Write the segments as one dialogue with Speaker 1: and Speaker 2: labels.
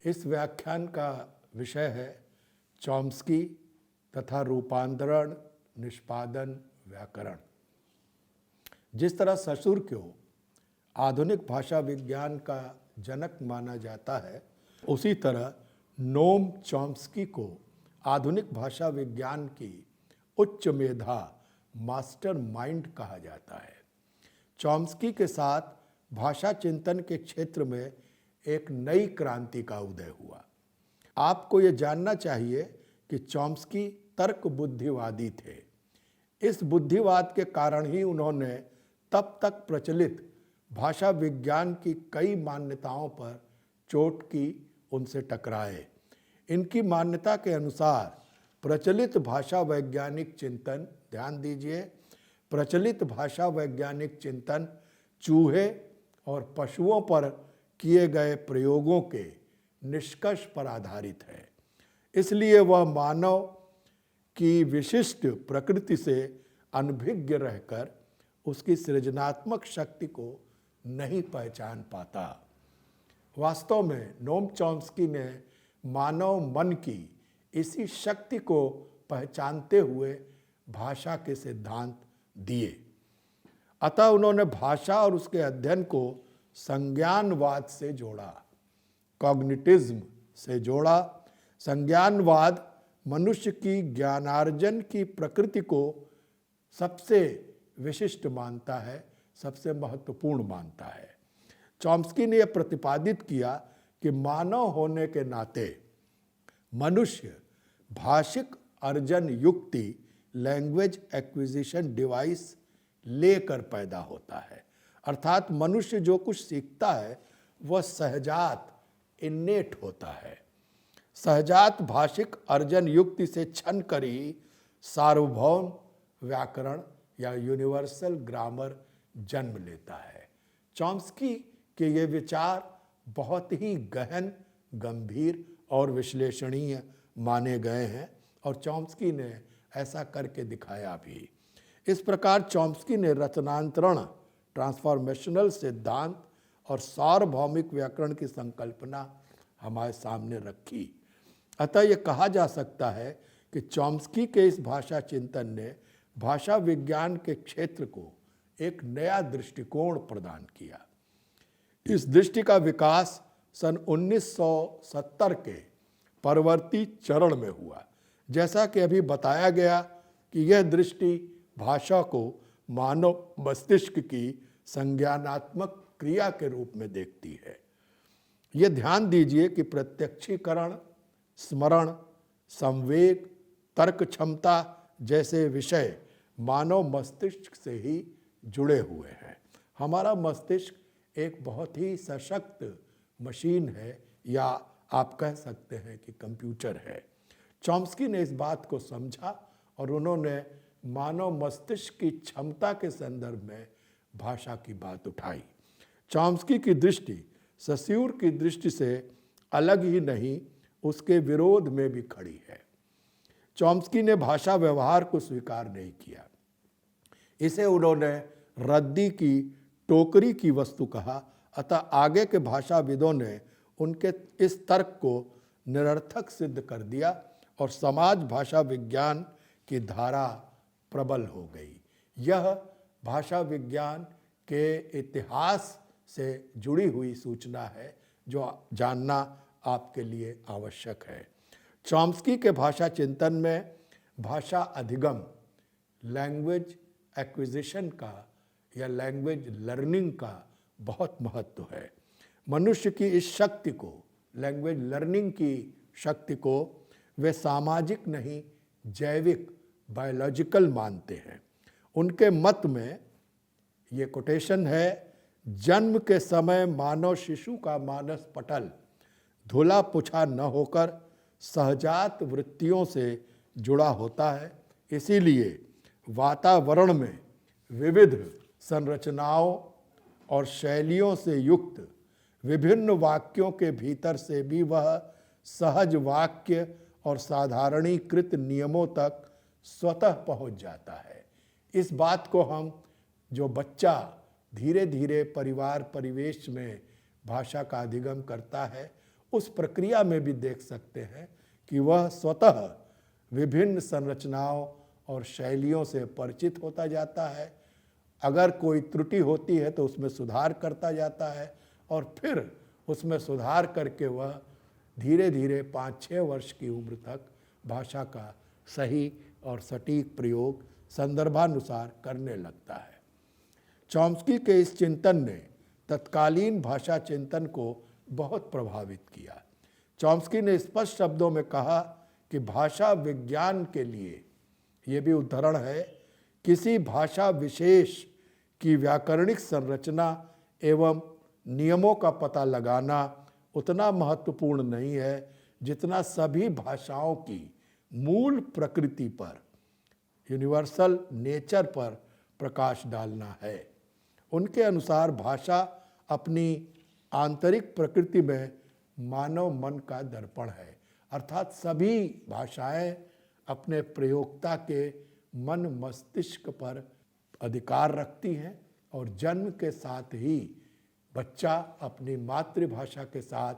Speaker 1: इस व्याख्यान का विषय है चॉम्स्की तथा रूपांतरण, निष्पादन, व्याकरण। जिस तरह ससुर को आधुनिक भाषा विज्ञान का जनक माना जाता है, उसी तरह नोम चॉम्स्की को आधुनिक भाषा विज्ञान की उच्च मेधा, मास्टर माइंड कहा जाता है। चॉम्स्की के साथ भाषा चिंतन के क्षेत्र में एक नई क्रांति का उदय हुआ। आपको ये जानना चाहिए कि चॉम्स्की तर्क बुद्धिवादी थे। इस बुद्धिवाद के कारण ही उन्होंने तब तक प्रचलित भाषा विज्ञान की कई मान्यताओं पर चोट की, उनसे टकराए। इनकी मान्यता के अनुसार प्रचलित भाषा वैज्ञानिक चिंतन, ध्यान दीजिए, प्रचलित भाषा वैज्ञानिक चिंतन चूहे और पशुओं पर किए गए प्रयोगों के निष्कर्ष पर आधारित है। इसलिए वह मानव की विशिष्ट प्रकृति से अनभिज्ञ रहकर उसकी सृजनात्मक शक्ति को नहीं पहचान पाता। वास्तव में नोम चॉम्स्की ने मानव मन की इसी शक्ति को पहचानते हुए भाषा के सिद्धांत दिए। अतः उन्होंने भाषा और उसके अध्ययन को संज्ञानवाद से जोड़ा, कॉग्निटिज्म से जोड़ा। संज्ञानवाद मनुष्य की ज्ञानार्जन की प्रकृति को सबसे विशिष्ट मानता है, सबसे महत्वपूर्ण मानता है। चॉम्स्की ने यह प्रतिपादित किया कि मानव होने के नाते मनुष्य भाषिक अर्जन युक्ति, लैंग्वेज एक्विजिशन डिवाइस लेकर पैदा होता है। अर्थात मनुष्य जो कुछ सीखता है वह सहजात, इन्नेट होता है। सहजात भाषिक अर्जन युक्ति से छन कर ही सार्वभौम व्याकरण या यूनिवर्सल ग्रामर जन्म लेता है। चॉम्स्की के ये विचार बहुत ही गहन, गंभीर और विश्लेषणीय माने गए हैं और चॉम्स्की ने ऐसा करके दिखाया भी। इस प्रकार चॉम्स्की ने रचनांतरण, ट्रांसफॉर्मेशनल सिद्धांत और सार्वभौमिक व्याकरण की संकल्पना हमारे सामने रखी। अतः यह कहा जा सकता है कि चॉम्स्की के इस भाषा चिंतन ने भाषा विज्ञान के क्षेत्र को एक नया दृष्टिकोण प्रदान किया। इस दृष्टि का विकास सन 1970 के परवर्ती चरण में हुआ। जैसा कि अभी बताया गया कि यह दृष्टि भाषा को मानव मस्तिष्क की संज्ञानात्मक क्रिया के रूप में देखती है। यह ध्यान दीजिए कि प्रत्यक्षीकरण, स्मरण, संवेग, तर्क क्षमता जैसे विषय मानव मस्तिष्क से ही जुड़े हुए हैं। हमारा मस्तिष्क एक बहुत ही सशक्त मशीन है, या आप कह सकते हैं कि कंप्यूटर है। चॉम्स्की ने इस बात को समझा और उन्होंने मानव मस्तिष्क की क्षमता के संदर्भ में भाषा की बात उठाई। चॉम्स्की की दृष्टि सस्यूर की दृष्टि से अलग ही नहीं, उसके विरोध में भी खड़ी है। चॉम्स्की ने भाषा व्यवहार को स्वीकार नहीं किया। इसे उन्होंने रद्दी की टोकरी की वस्तु कहा। अतः आगे के भाषाविदों ने उनके इस तर्क को निरर्थक सिद्ध कर दिया और समाज भाषा विज्ञान की धारा प्रबल हो गई। यह भाषा विज्ञान के इतिहास से जुड़ी हुई सूचना है जो जानना आपके लिए आवश्यक है। चॉम्स्की के भाषा चिंतन में भाषा अधिगम, लैंग्वेज एक्विजिशन का या लैंग्वेज लर्निंग का बहुत महत्व है। मनुष्य की इस शक्ति को, लैंग्वेज लर्निंग की शक्ति को वे सामाजिक नहीं, जैविक, बायोलॉजिकल मानते हैं। उनके मत में ये कोटेशन है, जन्म के समय मानव शिशु का मानस पटल धुला पुछा न होकर सहजात वृत्तियों से जुड़ा होता है। इसीलिए वातावरण में विविध संरचनाओं और शैलियों से युक्त विभिन्न वाक्यों के भीतर से भी वह सहज वाक्य और साधारणीकृत नियमों तक स्वतः पहुंच जाता है। इस बात को हम, जो बच्चा धीरे धीरे परिवार परिवेश में भाषा का अधिगम करता है, उस प्रक्रिया में भी देख सकते हैं कि वह स्वतः विभिन्न संरचनाओं और शैलियों से परिचित होता जाता है। अगर कोई त्रुटि होती है तो उसमें सुधार करता जाता है और फिर उसमें सुधार करके वह धीरे धीरे 5-6 वर्ष की उम्र तक भाषा का सही और सटीक प्रयोग संदर्भानुसार करने लगता है। चॉम्स्की के इस चिंतन ने तत्कालीन भाषा चिंतन को बहुत प्रभावित किया। चॉम्स्की ने स्पष्ट शब्दों में कहा कि भाषा विज्ञान के लिए, ये भी उदाहरण है, किसी भाषा विशेष की व्याकरणिक संरचना एवं नियमों का पता लगाना उतना महत्वपूर्ण नहीं है जितना सभी भाषाओं की मूल प्रकृति पर, यूनिवर्सल नेचर पर प्रकाश डालना है। उनके अनुसार भाषा अपनी आंतरिक प्रकृति में मानव मन का दर्पण है, अर्थात सभी भाषाएं अपने प्रयोक्ता के मन मस्तिष्क पर अधिकार रखती हैं और जन्म के साथ ही बच्चा अपनी मातृभाषा के साथ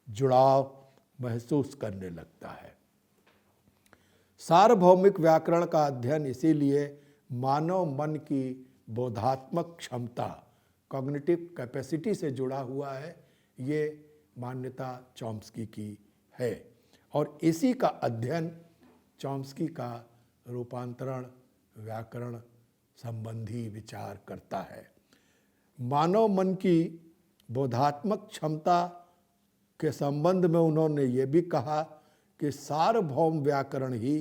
Speaker 1: जुड़ाव महसूस करने लगता है। सार्वभौमिक व्याकरण का अध्ययन इसीलिए मानव मन की बोधात्मक क्षमता, कॉग्निटिव कैपेसिटी से जुड़ा हुआ है, ये मान्यता चॉम्स्की की है और इसी का अध्ययन चॉम्स्की का रूपांतरण व्याकरण संबंधी विचार करता है। मानव मन की बोधात्मक क्षमता के संबंध में उन्होंने ये भी कहा कि सार्वभौम व्याकरण ही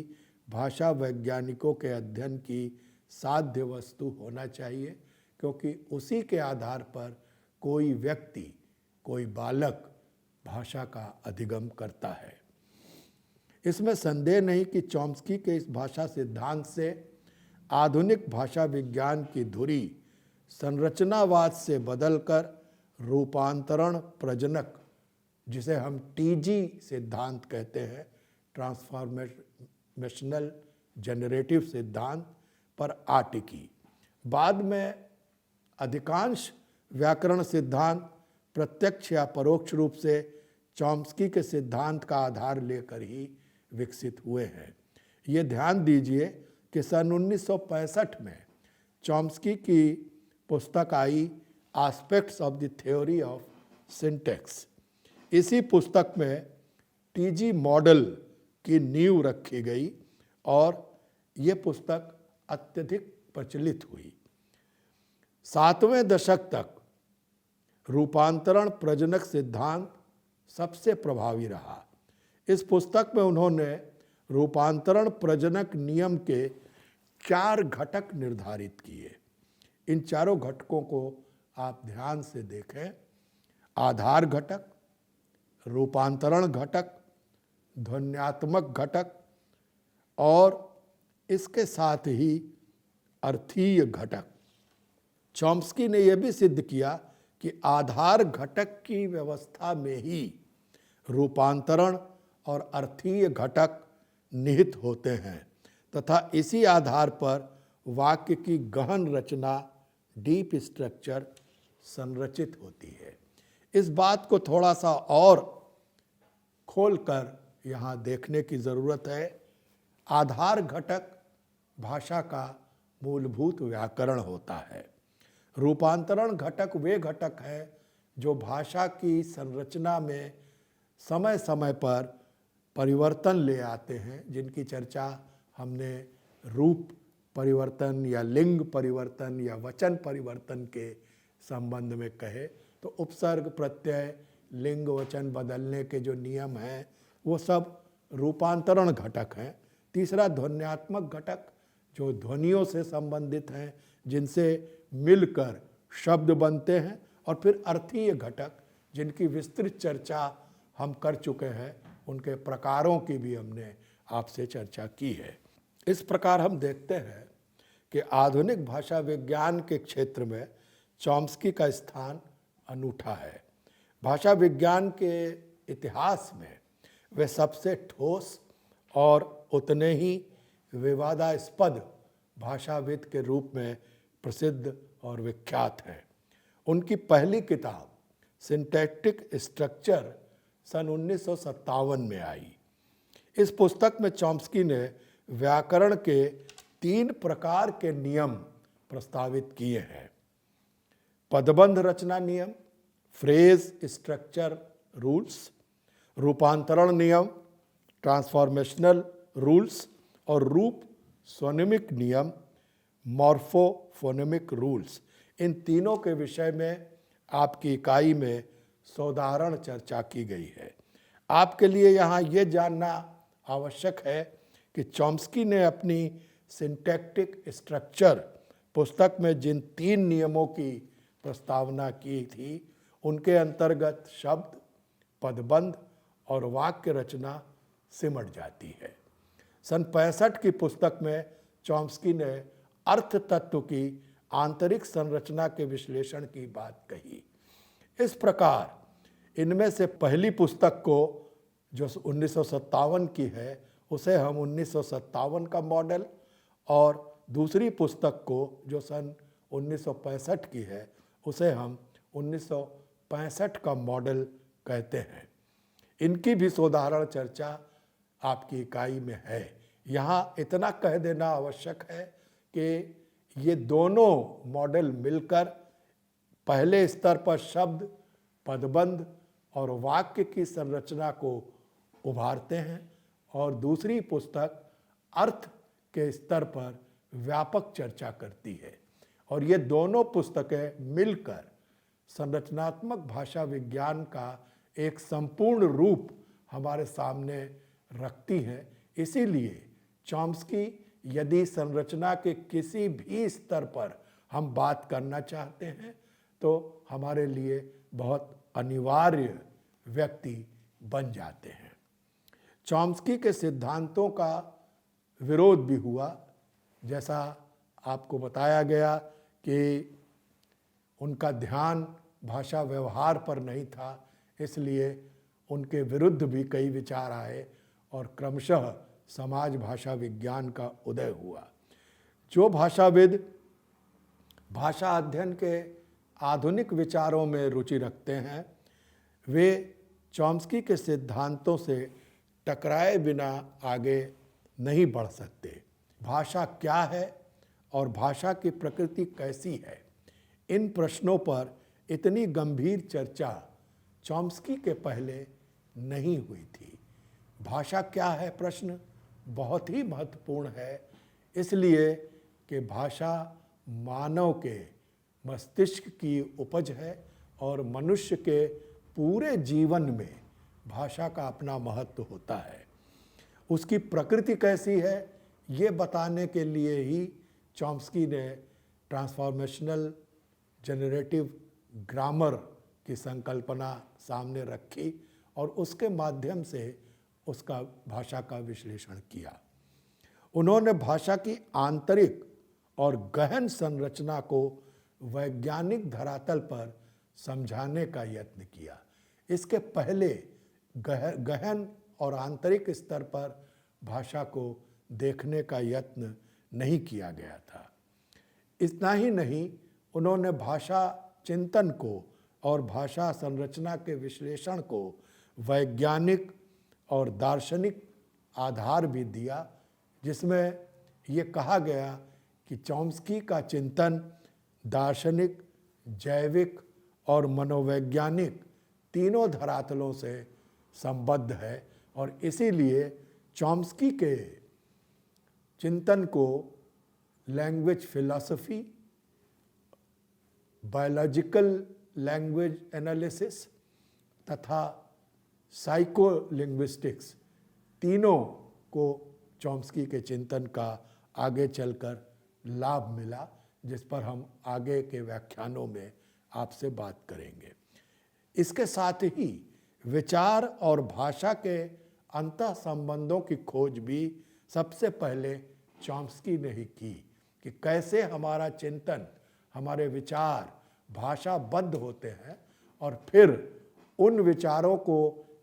Speaker 1: भाषा वैज्ञानिकों के अध्ययन की साध्य वस्तु होना चाहिए, क्योंकि उसी के आधार पर कोई व्यक्ति, कोई बालक भाषा का अधिगम करता है। इसमें संदेह नहीं कि चॉम्स्की के इस भाषा सिद्धांत से आधुनिक भाषा विज्ञान की धुरी संरचनावाद से बदलकर रूपांतरण प्रजनक, जिसे हम टीजी सिद्धांत कहते हैं, ट्रांसफॉर्मेशनल जनरेटिव सिद्धांत, पर आ टिकी। बाद में अधिकांश व्याकरण सिद्धांत प्रत्यक्ष या परोक्ष रूप से चॉम्स्की के सिद्धांत का आधार लेकर ही विकसित हुए हैं। ये ध्यान दीजिए कि सन 1965 में चॉम्स्की की पुस्तक आई aspects of the theory of syntax. इसी पुस्तक में टीजी मॉडल की नींव रखी गई और ये पुस्तक अत्यधिक प्रचलित हुई। 7वें दशक तक रूपांतरण प्रजनक सिद्धांत सबसे प्रभावी रहा। इस पुस्तक में उन्होंने रूपांतरण प्रजनक नियम के 4 घटक निर्धारित किए। इन चारों घटकों को आप ध्यान से देखें। आधार घटक, रूपांतरण घटक, ध्वन्यात्मक घटक और इसके साथ ही अर्थीय घटक। चॉम्स्की ने यह भी सिद्ध किया कि आधार घटक की व्यवस्था में ही रूपांतरण और अर्थीय घटक निहित होते हैं तथा इसी आधार पर वाक्य की गहन रचना, डीप स्ट्रक्चर संरचित होती है। इस बात को थोड़ा सा और खोलकर यहाँ देखने की ज़रूरत है। आधार घटक भाषा का मूलभूत व्याकरण होता है। रूपांतरण घटक वे घटक हैं जो भाषा की संरचना में समय समय पर परिवर्तन ले आते हैं, जिनकी चर्चा हमने रूप परिवर्तन या लिंग परिवर्तन या वचन परिवर्तन के संबंध में कहे। तो उपसर्ग प्रत्यय लिंग वचन बदलने के जो नियम हैं वो सब रूपांतरण घटक हैं। तीसरा ध्वन्यात्मक घटक जो ध्वनियों से संबंधित हैं, जिनसे मिलकर शब्द बनते हैं। और फिर अर्थीय घटक जिनकी विस्तृत चर्चा हम कर चुके हैं, उनके प्रकारों की भी हमने आपसे चर्चा की है। इस प्रकार हम देखते हैं कि आधुनिक भाषा विज्ञान के क्षेत्र में चॉम्स्की का स्थान अनूठा है। भाषा विज्ञान के इतिहास में वे सबसे ठोस और उतने ही विवादास्पद भाषाविद के रूप में प्रसिद्ध और विख्यात हैं। उनकी पहली किताब सिंटैक्टिक स्ट्रक्चर सन 1957 में आई। इस पुस्तक में चॉम्स्की ने व्याकरण के 3 प्रकार के नियम प्रस्तावित किए हैं। पदबंध रचना नियम, फ्रेज स्ट्रक्चर रूल्स, रूपांतरण नियम, ट्रांसफॉर्मेशनल रूल्स और रूप स्वनिमिक नियम, मॉर्फोफोनेमिक रूल्स। इन तीनों के विषय में आपकी इकाई में सौदाहरण चर्चा की गई है। आपके लिए यहाँ ये जानना आवश्यक है कि चॉम्स्की ने अपनी सिंटैक्टिक स्ट्रक्चर पुस्तक में जिन 3 नियमों की प्रस्तावना की थी, उनके अंतर्गत शब्द, पदबंध और वाक्य रचना सिमट जाती है। सन 65 की पुस्तक में चॉम्स्की ने अर्थ तत्व की आंतरिक संरचना के विश्लेषण की बात कही। इस प्रकार इनमें से पहली पुस्तक को, जो 1957 की है, उसे हम 1957 का मॉडल, और दूसरी पुस्तक को जो सन 1965 की है, उसे हम 1965 का मॉडल कहते हैं। इनकी भी सौदाहरण चर्चा आपकी इकाई में है। यहाँ इतना कह देना आवश्यक है कि ये दोनों मॉडल मिलकर पहले स्तर पर शब्द, पदबंध और वाक्य की संरचना को उभारते हैं, और दूसरी पुस्तक अर्थ के स्तर पर व्यापक चर्चा करती है। और ये दोनों पुस्तकें मिलकर संरचनात्मक भाषा विज्ञान का एक संपूर्ण रूप हमारे सामने रखती हैं। इसीलिए चॉम्स्की, यदि संरचना के किसी भी स्तर पर हम बात करना चाहते हैं, तो हमारे लिए बहुत अनिवार्य व्यक्ति बन जाते हैं। चॉम्स्की के सिद्धांतों का विरोध भी हुआ। जैसा आपको बताया गया कि उनका ध्यान भाषा व्यवहार पर नहीं था, इसलिए उनके विरुद्ध भी कई विचार आए और क्रमशः समाज भाषा विज्ञान का उदय हुआ। जो भाषाविद भाषा अध्ययन के आधुनिक विचारों में रुचि रखते हैं, वे चॉम्स्की के सिद्धांतों से टकराए बिना आगे नहीं बढ़ सकते। भाषा क्या है और भाषा की प्रकृति कैसी है, इन प्रश्नों पर इतनी गंभीर चर्चा चॉम्स्की के पहले नहीं हुई थी। भाषा क्या है प्रश्न बहुत ही महत्वपूर्ण है, इसलिए कि भाषा मानव के मस्तिष्क की उपज है और मनुष्य के पूरे जीवन में भाषा का अपना महत्व होता है। उसकी प्रकृति कैसी है, ये बताने के लिए ही चॉम्स्की ने ट्रांसफॉर्मेशनल जनरेटिव ग्रामर की संकल्पना सामने रखी और उसके माध्यम से उसका भाषा का विश्लेषण किया। उन्होंने भाषा की आंतरिक और गहन संरचना को वैज्ञानिक धरातल पर समझाने का यत्न किया। इसके पहले गहन और आंतरिक स्तर पर भाषा को देखने का यत्न नहीं किया गया था। इतना ही नहीं, उन्होंने भाषा चिंतन को और भाषा संरचना के विश्लेषण को वैज्ञानिक और दार्शनिक आधार भी दिया, जिसमें ये कहा गया कि चॉम्स्की का चिंतन दार्शनिक, जैविक और मनोवैज्ञानिक तीनों धरातलों से संबद्ध है और इसीलिए चॉम्स्की के चिंतन को language philosophy, biological language analysis तथा साइको लिंग्विस्टिक्स तीनों को चॉम्स्की के चिंतन का आगे चलकर लाभ मिला, जिस पर हम आगे के व्याख्यानों में आपसे बात करेंगे। इसके साथ ही विचार और भाषा के अंतः संबंधों की खोज भी सबसे पहले चॉम्स्की ने ही की कि कैसे हमारा चिंतन, हमारे विचार भाषाबद्ध होते हैं और फिर उन विचारों को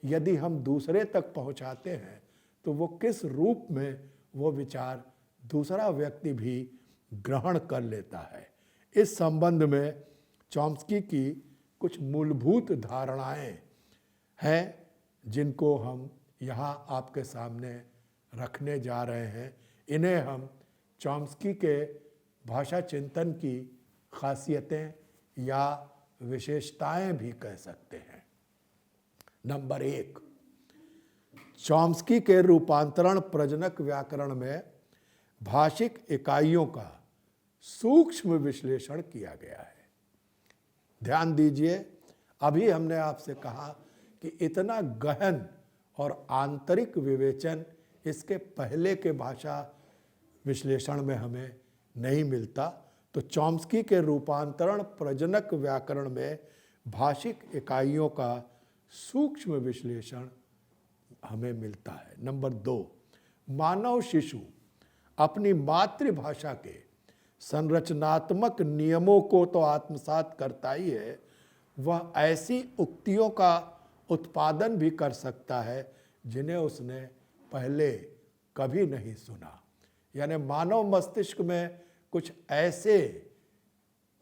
Speaker 1: यदि हम दूसरे तक पहुंचाते हैं तो वो किस रूप में वो विचार दूसरा व्यक्ति भी ग्रहण कर लेता है। इस संबंध में चॉम्स्की की कुछ मूलभूत धारणाएं हैं जिनको हम यहाँ आपके सामने रखने जा रहे हैं, इन्हें हम चॉम्स्की के भाषा चिंतन की खासियतें या विशेषताएं भी कह सकते हैं। नंबर 1, चॉम्स्की के रूपांतरण प्रजनक व्याकरण में भाषिक इकाइयों का सूक्ष्म विश्लेषण किया गया है। ध्यान दीजिए, अभी हमने आपसे कहा कि इतना गहन और आंतरिक विवेचन इसके पहले के भाषा विश्लेषण में हमें नहीं मिलता। तो चॉम्स्की के रूपांतरण प्रजनक व्याकरण में भाषिक इकाइयों का सूक्ष्म विश्लेषण हमें मिलता है। नंबर 2, मानव शिशु अपनी मातृभाषा के संरचनात्मक नियमों को तो आत्मसात करता ही है, वह ऐसी उक्तियों का उत्पादन भी कर सकता है जिन्हें उसने पहले कभी नहीं सुना। यानी मानव मस्तिष्क में कुछ ऐसे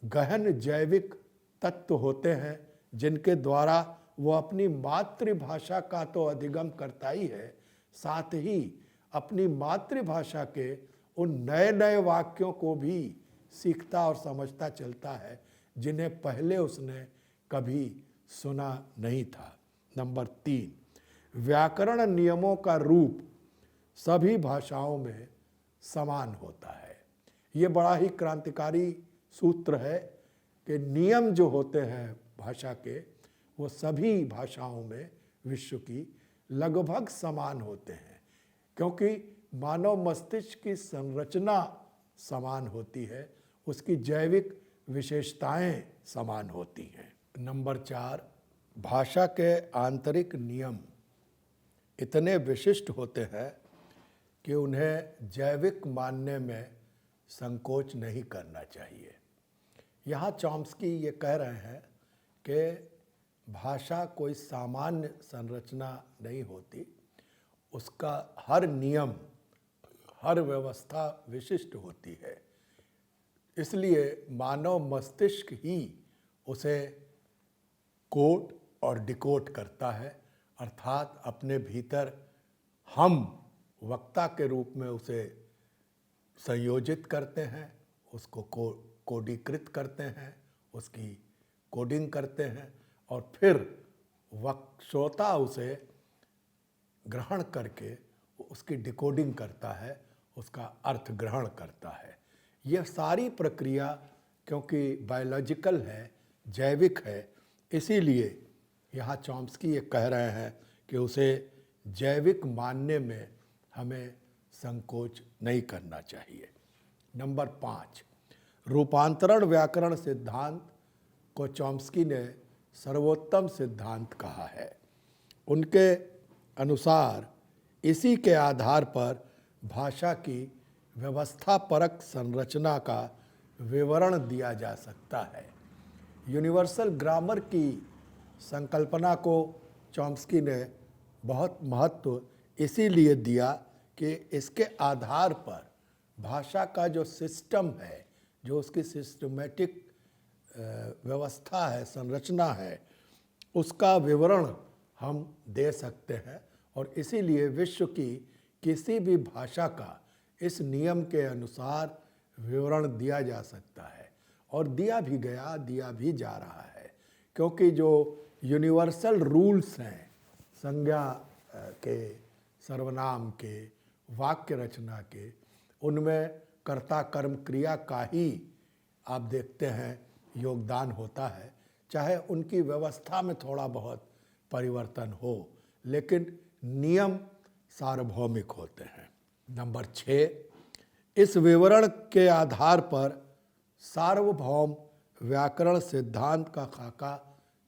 Speaker 1: गहन जैविक तत्व होते हैं जिनके द्वारा वो अपनी मातृभाषा का तो अधिगम करता ही है, साथ ही अपनी मातृभाषा के उन नए नए वाक्यों को भी सीखता और समझता चलता है जिन्हें पहले उसने कभी सुना नहीं था। नंबर 3, व्याकरण नियमों का रूप सभी भाषाओं में समान होता है। ये बड़ा ही क्रांतिकारी सूत्र है कि नियम जो होते हैं भाषा के, वो सभी भाषाओं में विश्व की लगभग समान होते हैं, क्योंकि मानव मस्तिष्क की संरचना समान होती है, उसकी जैविक विशेषताएं समान होती हैं। नंबर 4, भाषा के आंतरिक नियम इतने विशिष्ट होते हैं कि उन्हें जैविक मानने में संकोच नहीं करना चाहिए। यहाँ चॉम्स्की ये कह रहे हैं कि भाषा कोई सामान्य संरचना नहीं होती, उसका हर नियम, हर व्यवस्था विशिष्ट होती है। इसलिए मानव मस्तिष्क ही उसे कोड और डिकोड करता है, अर्थात अपने भीतर हम वक्ता के रूप में उसे संयोजित करते हैं, उसको कोडीकृत करते हैं, उसकी कोडिंग करते हैं और फिर श्रोता उसे ग्रहण करके उसकी डिकोडिंग करता है, उसका अर्थ ग्रहण करता है। यह सारी प्रक्रिया क्योंकि बायोलॉजिकल है, जैविक है, इसीलिए यहाँ चॉम्स्की ये कह रहे हैं कि उसे जैविक मानने में हमें संकोच नहीं करना चाहिए। नंबर 5, रूपांतरण व्याकरण सिद्धांत को चॉम्स्की ने सर्वोत्तम सिद्धांत कहा है। उनके अनुसार इसी के आधार पर भाषा की व्यवस्थापरक संरचना का विवरण दिया जा सकता है। यूनिवर्सल ग्रामर की संकल्पना को चॉम्स्की ने बहुत महत्व इसीलिए दिया कि इसके आधार पर भाषा का जो सिस्टम है, जो उसकी सिस्टमेटिक व्यवस्था है, संरचना है, उसका विवरण हम दे सकते हैं और इसीलिए विश्व की किसी भी भाषा का इस नियम के अनुसार विवरण दिया जा सकता है और दिया भी गया, दिया भी जा रहा है, क्योंकि जो यूनिवर्सल रूल्स हैं संज्ञा के, सर्वनाम के, वाक्य रचना के, उनमें कर्ता कर्म क्रिया का ही आप देखते हैं योगदान होता है, चाहे उनकी व्यवस्था में थोड़ा बहुत परिवर्तन हो, लेकिन नियम सार्वभौमिक होते हैं। नंबर 6, इस विवरण के आधार पर सार्वभौम व्याकरण सिद्धांत का खाका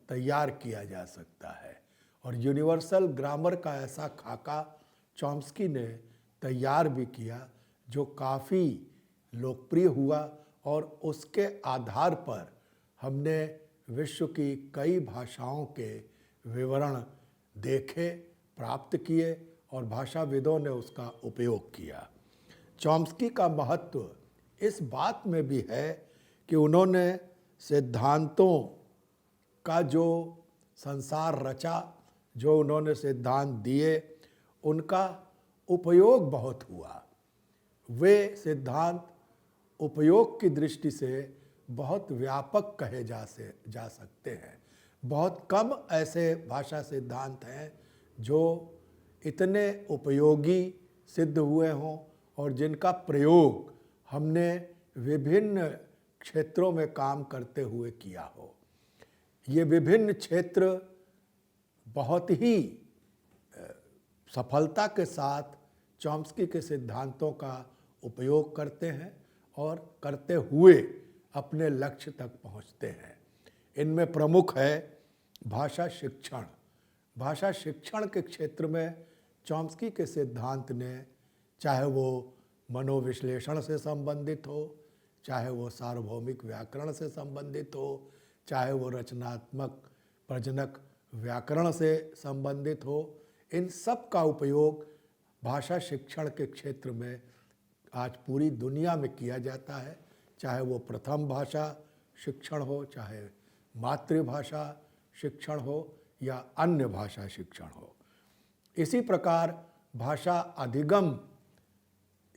Speaker 1: तैयार किया जा सकता है और यूनिवर्सल ग्रामर का ऐसा खाका चॉम्स्की ने तैयार भी किया, जो काफ़ी लोकप्रिय हुआ और उसके आधार पर हमने विश्व की कई भाषाओं के विवरण देखे, प्राप्त किए और भाषाविदों ने उसका उपयोग किया। चॉम्स्की का महत्व इस बात में भी है कि उन्होंने सिद्धांतों का जो संसार रचा, जो उन्होंने सिद्धांत दिए उनका उपयोग बहुत हुआ। वे सिद्धांत उपयोग की दृष्टि से बहुत व्यापक कहे जा सकते हैं। बहुत कम ऐसे भाषा सिद्धांत हैं जो इतने उपयोगी सिद्ध हुए हों और जिनका प्रयोग हमने विभिन्न क्षेत्रों में काम करते हुए किया हो। ये विभिन्न क्षेत्र बहुत ही सफलता के साथ चॉम्स्की के सिद्धांतों का उपयोग करते हैं और करते हुए अपने लक्ष्य तक पहुंचते हैं। इनमें प्रमुख है भाषा शिक्षण। भाषा शिक्षण के क्षेत्र में चॉम्स्की के सिद्धांत ने, चाहे वो मनोविश्लेषण से संबंधित हो, चाहे वो सार्वभौमिक व्याकरण से संबंधित हो, चाहे वो रचनात्मक प्रजनक व्याकरण से संबंधित हो, इन सब का उपयोग भाषा शिक्षण के क्षेत्र में आज पूरी दुनिया में किया जाता है। चाहे वो प्रथम भाषा शिक्षण हो, चाहे मातृभाषा शिक्षण हो या अन्य भाषा शिक्षण हो। इसी प्रकार भाषा अधिगम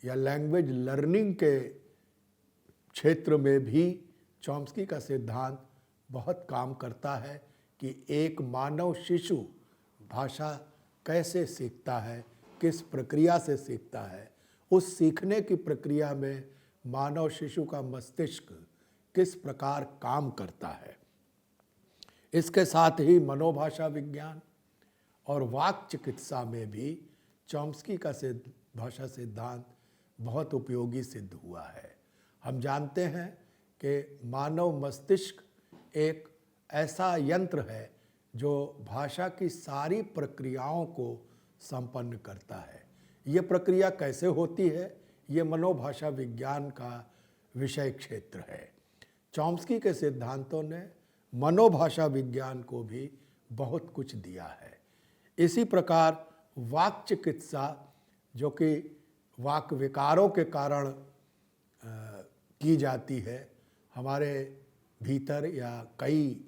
Speaker 1: या लैंग्वेज लर्निंग के क्षेत्र में भी चॉम्स्की का सिद्धांत बहुत काम करता है कि एक मानव शिशु भाषा कैसे सीखता है, किस प्रक्रिया से सीखता है, उस सीखने की प्रक्रिया में मानव शिशु का मस्तिष्क किस प्रकार काम करता है। इसके साथ ही मनोभाषा विज्ञान और वाक चिकित्सा में भी चॉम्स्की का भाषा सिद्धांत बहुत उपयोगी सिद्ध हुआ है। हम जानते हैं कि मानव मस्तिष्क एक ऐसा यंत्र है जो भाषा की सारी प्रक्रियाओं को संपन्न करता है। ये प्रक्रिया कैसे होती है, ये मनोभाषा विज्ञान का विषय क्षेत्र है। चॉम्स्की के सिद्धांतों ने मनोभाषा विज्ञान को भी बहुत कुछ दिया है। इसी प्रकार वाक चिकित्सा, जो कि वाक विकारों के कारण की जाती है, हमारे भीतर या कई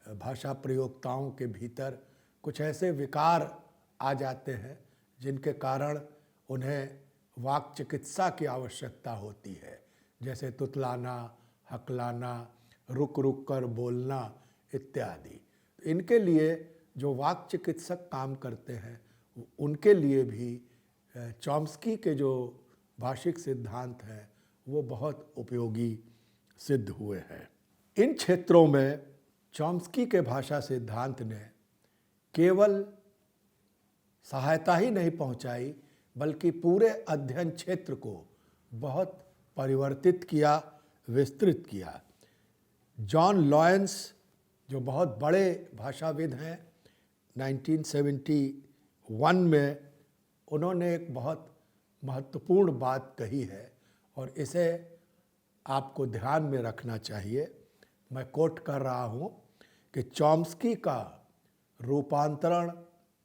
Speaker 1: भाषा प्रयोक्ताओं के भीतर कुछ ऐसे विकार आ जाते हैं जिनके कारण उन्हें वाक चिकित्सा की आवश्यकता होती है, जैसे तुतलाना, हकलाना, रुक रुक कर बोलना इत्यादि। इनके लिए जो वाक चिकित्सक काम करते हैं उनके लिए भी चॉम्स्की के जो भाषिक सिद्धांत हैं वो बहुत उपयोगी सिद्ध हुए हैं। इन क्षेत्रों में चॉम्स्की के भाषा सिद्धांत ने केवल सहायता ही नहीं पहुंचाई, बल्कि पूरे अध्ययन क्षेत्र को बहुत परिवर्तित किया, विस्तृत किया। जॉन लॉयंस, जो बहुत बड़े भाषाविद हैं, 1971 में उन्होंने एक बहुत महत्वपूर्ण बात कही है और इसे आपको ध्यान में रखना चाहिए। मैं कोट कर रहा हूँ कि चॉम्स्की का रूपांतरण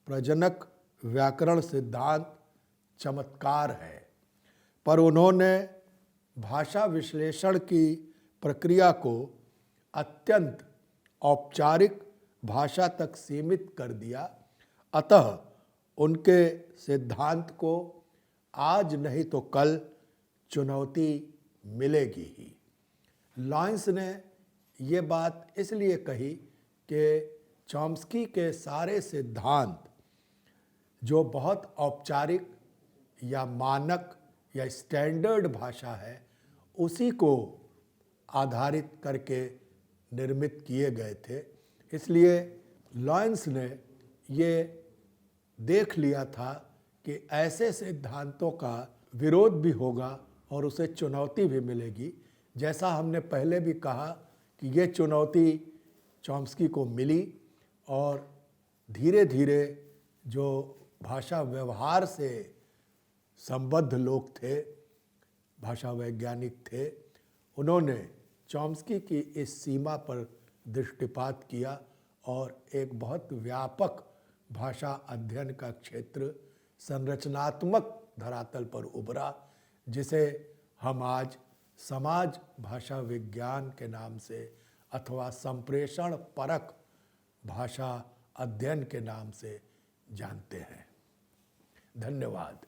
Speaker 1: प्रजनक व्याकरण सिद्धांत चमत्कार है, पर उन्होंने भाषा विश्लेषण की प्रक्रिया को अत्यंत औपचारिक भाषा तक सीमित कर दिया। अतः उनके सिद्धांत को आज नहीं तो कल चुनौती मिलेगी ही। लॉयंस ने ये बात इसलिए कही कि चॉम्स्की के सारे सिद्धांत जो बहुत औपचारिक या मानक या स्टैंडर्ड भाषा है, उसी को आधारित करके निर्मित किए गए थे। इसलिए लॉयंस ने ये देख लिया था कि ऐसे सिद्धांतों का विरोध भी होगा और उसे चुनौती भी मिलेगी। जैसा हमने पहले भी कहा कि ये चुनौती चॉम्स्की को मिली और धीरे धीरे जो भाषा व्यवहार से संबद्ध लोग थे, भाषा वैज्ञानिक थे, उन्होंने चॉम्स्की की इस सीमा पर दृष्टिपात किया और एक बहुत व्यापक भाषा अध्ययन का क्षेत्र संरचनात्मक धरातल पर उभरा, जिसे हम आज समाज भाषा विज्ञान के नाम से अथवा संप्रेषण परक भाषा अध्ययन के नाम से जानते हैं। धन्यवाद।